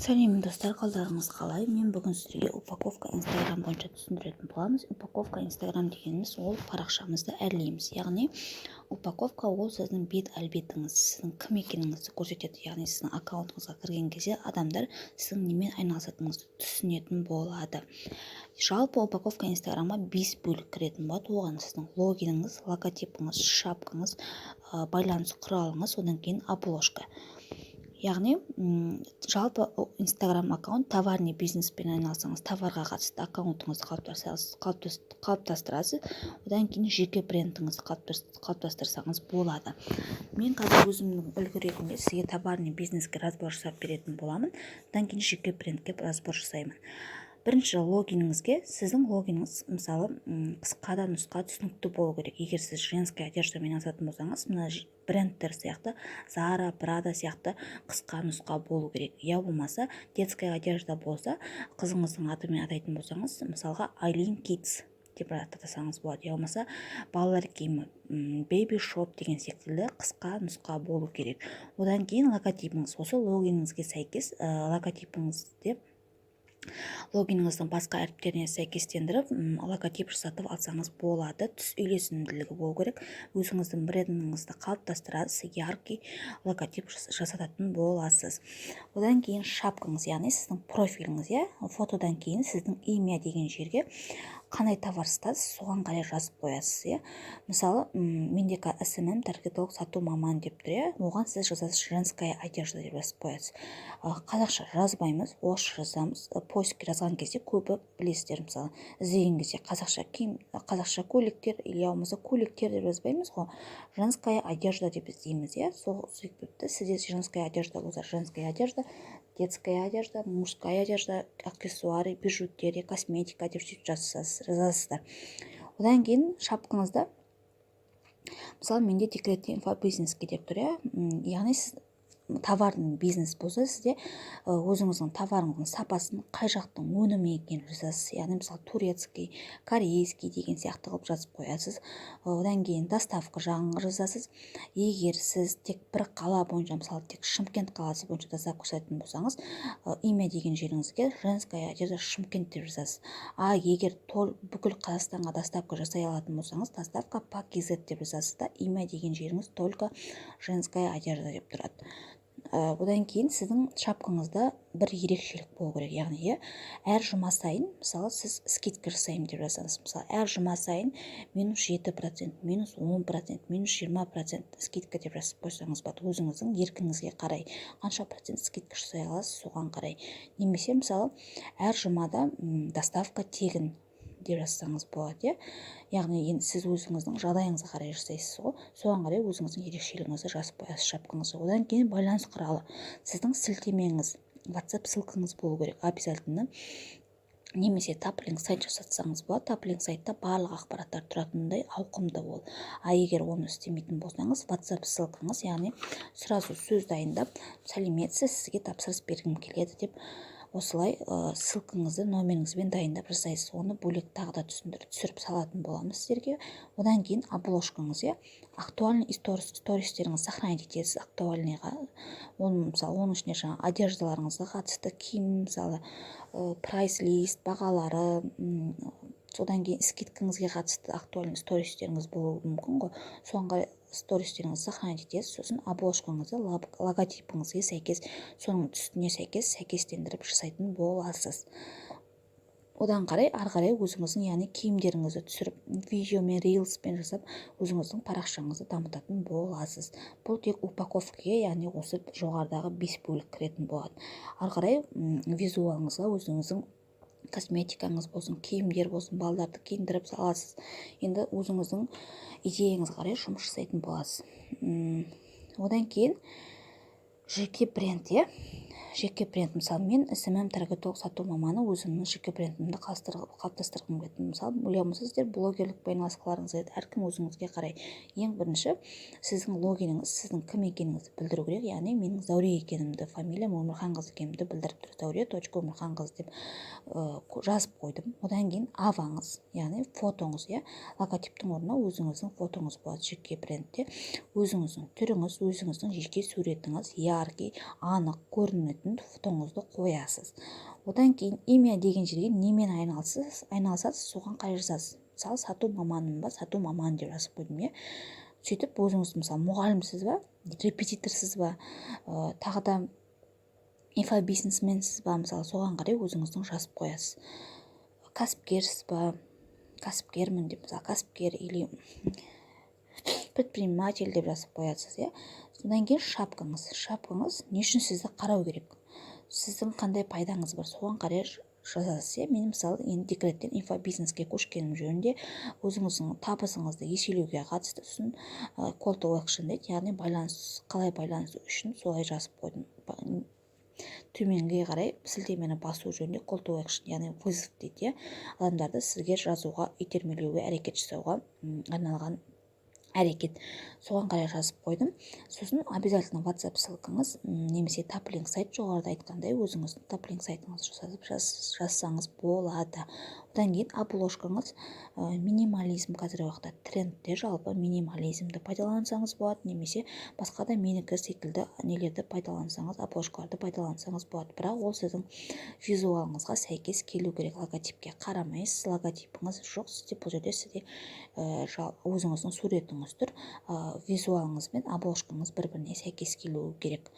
Сәлем достар, қалдарыңыз қалай? Мен бүгін сіздерге упаковка Instagram бойынша түсіндіретін боламыз. Упаковка Instagram дегеніміз ол парақшамызды әрлейміз. Яғни упаковка ол сіздің бет әлбетіңіз, сіздің кім екеніңізді көрсетеді. Яғни сіздің аккаунтыңызға кірген кезде адамдар сіздің немен айналысатыныңызды түсінетін болады. Жалпы упаковка Instagramға 5 бөлік кіретін болады. Оған сіздің логиніңіз, логотипіңіз, шапкаңыз, байланыс құралыңыз, одан кейін обложка. Яғни жалпы Instagram аккаунт товарный бизнеспен айналсаңыз, товарға қатысты аккаунтыңызды қалыптастырасыз, одан кейін жеке брендіңізді қалыптастырсаңыз болады. Мен қазір өзімнің үлгі ретінде сізге товарный бизнеске разбор жасап беретін боламын, одан кейін жеке брендке разбор жасаймын. Бірінші логиніңізге, сіздің логиніңіз мысалы қысқа да нұсқа түсінікті болу керек. Егер сіз женская одеждамен айналысатын болсаңыз, мына брендтер сияқты Zara, Prada сияқты қысқа нұсқа болу керек. Я болмаса детская одежда болса, қызыңыздың атымен атайтын болсаңыз, мысалға Aileen Kids деп атасаңыз болады. Я болмаса балалар киімі Baby Shop деген секілді қысқа нұсқа болу керек. Одан кейін логотипіңіз, осы логиніңізге сәйкес логотипіңізде логиніңіздің басқа әріптеріне сәйкестендіріп логотип жасатып алсаңыз болады. Түс үйлесімділігі болу керек. Өзіңіздің брендіңізді қалыптастырасыз, яркий логотип жасататын боласыз. Одан кейін шапкаңыз, яғни сіздің профиліңіз, фотодан кейін сіздің имя деген жерге қандай товар сатасыз, соған қарай жазып қоясыз. Мысалы, менде SMM таргетолог сату маман деп тұр, оған сіз жазасыз женская одежда деп жазып қоясыз. Қазақша жазбаймыз, орысша жазамыз. Поиск жазған кезде көбі білесіздер, мысалы, іздеген кезде қазақша киім, қазақша көйлектер, или болмаса көйлектер деп жазбаймыз ғой. Женская одежда деп іздейміз, сол себепті сізде женская одежда болса, женская одежда, детская одежда, мужская одежда, аксессуары, бижутерия, косметика деп жазасыздар. Одан кейін шапкаңызда, мысалы, менде декретті инфобизнеске деп тұр, яғни сіз товардың бизнес болса, сізде өзіңіздің товарыңыздың сапасын, қай жақтың өнімі екенін жазасыз. Яғни мысалы турецкий, корейский деген сияқты қылып жазып қоясыз. Одан кейін доставка жағын жазасыз. Егер сіз тек бір қала бойынша, мысалы тек Шымкент қаласы бойынша доставка жасайтын болсаңыз, имя деген жеріңізге женская одежда Шымкент деп жазасыз. Егер бүкіл Қазақстанға доставка жасай алатын болсаңыз, доставка по KZ деп жазасыз да, имя деген жеріңіз только женская одежда деп тұрады. Одан кейін сіздің шапкаңызда бір ерекшелік болу керек. Яғни, әр жұма сайын, мысалы, сіз скидка жасаймын деп жазасыз. Мысалы, әр жұма сайын -7%, -10%, -20% скидка деп жазып қойсаңыз болады. Өзіңіздің еркіңізге қарай қанша процент скидка жасай аласыз, соған қарай. Немесе, мысалы, әр жұмада доставка тегін деп жазсаңыз болады. Яғни, сіз өзіңіздің жағдайыңызға қарай жасайсыз ғой, соған қарай өзіңіздің ерекшелігіңізді жазып қоясыз шапкаңызға. Одан кейін байланыс құралы. Сіздің сілтемеңіз, WhatsApp ссылкаңыз болу керек, обязательно. Немесе таплинк сайт жасатсаңыз болады. Таплинк сайтта барлық ақпараттар тұратындай ауқымды бол. Егер оны істемейтін болсаңыз, WhatsApp ссылкаңыз, яғни сразу сөз дайындап, сәлеметсіз, сізге тапсырыс бергім келеді деп осылай ссылкаңызды номеріңізбен дайындап жасайсыз. Оны бөлек тағы да түсіріп салатын боламыз сіздерге. Одан кейін обложкаңыз, актуальный стористеріңізді сохранить етесіз актуальныйға. Мысалы, оның ішіне одеждаларыңызға қатысты киім, мысалы, прайс лист, бағалары, содан кейін скидкаңызға қатысты актуальный стористеріңіз болуы мүмкін ғой. Соған қарай стористеріңізді сохранить етесіз, сосын обложкаңызды логотипіңізге сәйкес, соның түсіне сәйкестендіріп жасайтын боласыз. Одан қарай, ары қарай өзіңіздің, яғни киімдеріңізді түсіріп, видеомен, рилспен жасап, өзіңіздің парақшаңызды дамытатын боласыз. Бұл тек упаковкаға, яғни осы жоғарыдағы 5 бөлік кіретін болады. Ары қарай визуалыңызға өзіңіздің косметикаңыз болсын, киімдер болсын, балаларды киіндіріп саласыз. Енді өзіңіздің идеяңызға қарай жұмыс жасайтын боласыз. Одан кейін жеке бренд, жеке бренд, мысалы, мен SMM таргетолог сату маманы өзімнің жеке брендімді қалыптастырғым келеді. Мысалы, ойлаймыз, сіздер блогерлікпен айналысқыларыңыз келеді, әркім өзіңізге қарай. Ең бірінші, сіздің логиніңіз, сіздің кім екеніңізді білдіру керек. Яғни, менің Зәуре екенімді, фамилиям Өмірханқызы екенімді білдіріп тұр. Зәуре.Өмірханқызы деп жазып қойдым. Одан кейін аваңыз, яғни фотоңыз, логотиптің орнына өзіңіздің фотоңыз болады. Жеке брендте өзіңіздің түріңіз, өзіңіздің жеке суретіңіз, яркий, анық көрінетін қоятын фотоңызды қоясыз. Одан кейін имя деген жерге немен айналысасыз, соған қарай жазасыз. Мысалы, сату маманымын ба, сату маманы деп жазып қойдым, иә. Сөйтіп өзіңіз мысалы мұғалімсіз ба, репетиторсыз ба, тағы да инфобизнесменсіз ба, мысалы соған қарай өзіңіздің жазып қоясыз. Кәсіпкерсіз ба, кәсіпкермін деп, мысалы кәсіпкер или предприниматель деп жазып қоясыз, иә. Содан кейін шапкаңыз не үшін сізді қарау керек, сіздің қандай пайдаңыз бар, соған қарай жазасыз, иә. Мен мысалы енді декреттен инфобизнеске көшкенім жөнінде өзіңіздің табысыңызды еселеуге қатысты сосын call to action дейді, яғни қалай байланысу үшін солай жазып қойдым. Төменге қарай сілтемені басу жөнінде call to action, яғни вызов дейді, иә. Адамдарды сізге жазуға, итермелеуге, әрекет жасауға арналған әрекет, соған қарай жазып қойдым. Сосын обязательно WhatsApp ссылкаңыз немесе таплинк сайт, жоғарыда айтқандай өзіңіздің таплинк сайтыңыз жазсаңыз болады. Одан кейін обложкаңыз минимализм, қазіргі уақытта трендте, жалпы минимализмді пайдалансаңыз болады, немесе басқа да менікі секілді нелерді пайдалансаңыз, обложкаларды пайдалансаңыз болады. Бірақ ол сіздің визуалыңызға сәйкес келу керек. Логотипке қарамайсыз, логотипіңіз жоқ сізде, бұл жерде сізде өзіңіздің суретіңіз тұр, визуалыңыз бен обложкаңыз бір-біріне сәйкес келуі керек.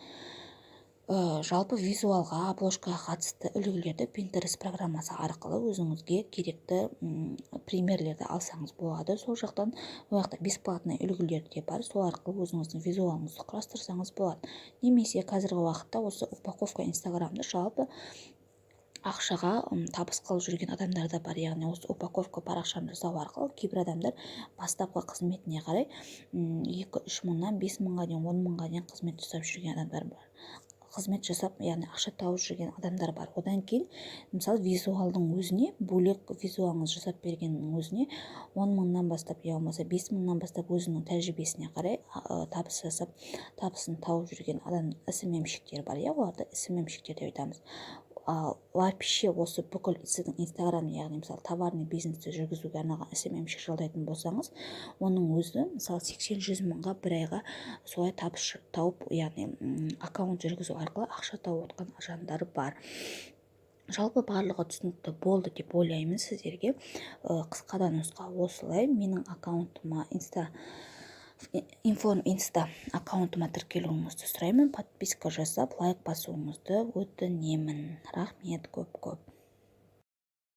Жалпы визуалға, обложкаға қатысты үлгілерді Pinterest программасы арқылы өзіңізге керекті примерлерді алсаңыз болады. Сол жақтан ояқта бесплатный үлгілер де бар, сол арқылы өзіңіздің визуалыңызды құрастырсаңыз болады. Немесе қазіргі уақытта осы упаковка инстаграмды жалпы ақшаға табыс қылып жүрген адамдар да бар. Яғни осы упаковка парақшаны жасау арқылы кейбір адамдар бастапқы қызметіне қарай 2-3 мыңнан 5 мыңға дейін, 10 мыңға дейін қызмет жасап жүрген адамдар бар. Қызмет жасап, яғни ақша тауып жүрген адамдар бар. Одан кейін мысалы визуалдың өзіне, бөлек визуалыңыз жасап бергеннің өзіне 10 мыңнан бастап, я болмаса 5 мыңнан бастап өзінің тәжірибесіне қарай табыс жасап, табысын тауып жүрген адам СММщиктер бар. Я оларды СММщиктер деп айтамыз. Вообще осы бүкіл сіздің инстаграм, яғни мысалы товарный бизнесті жүргізуге арналған СММщик жалдайтын болсаңыз, оның өзі мысалы 80-100 мыңға бір айға солай табыс тауып, яғни аккаунт жүргізу арқылы ақша тауып отқан жандар бар. Жалпы барлығы түсінікті болды деп ойлаймын сіздерге. Қысқадан нұсқа осылай. Менің аккаунтыма инста аккаунтыма тіркелуіңізді сұраймын. Подписка жасап, лайк басуыңызды өтінемін. Рахмет көп.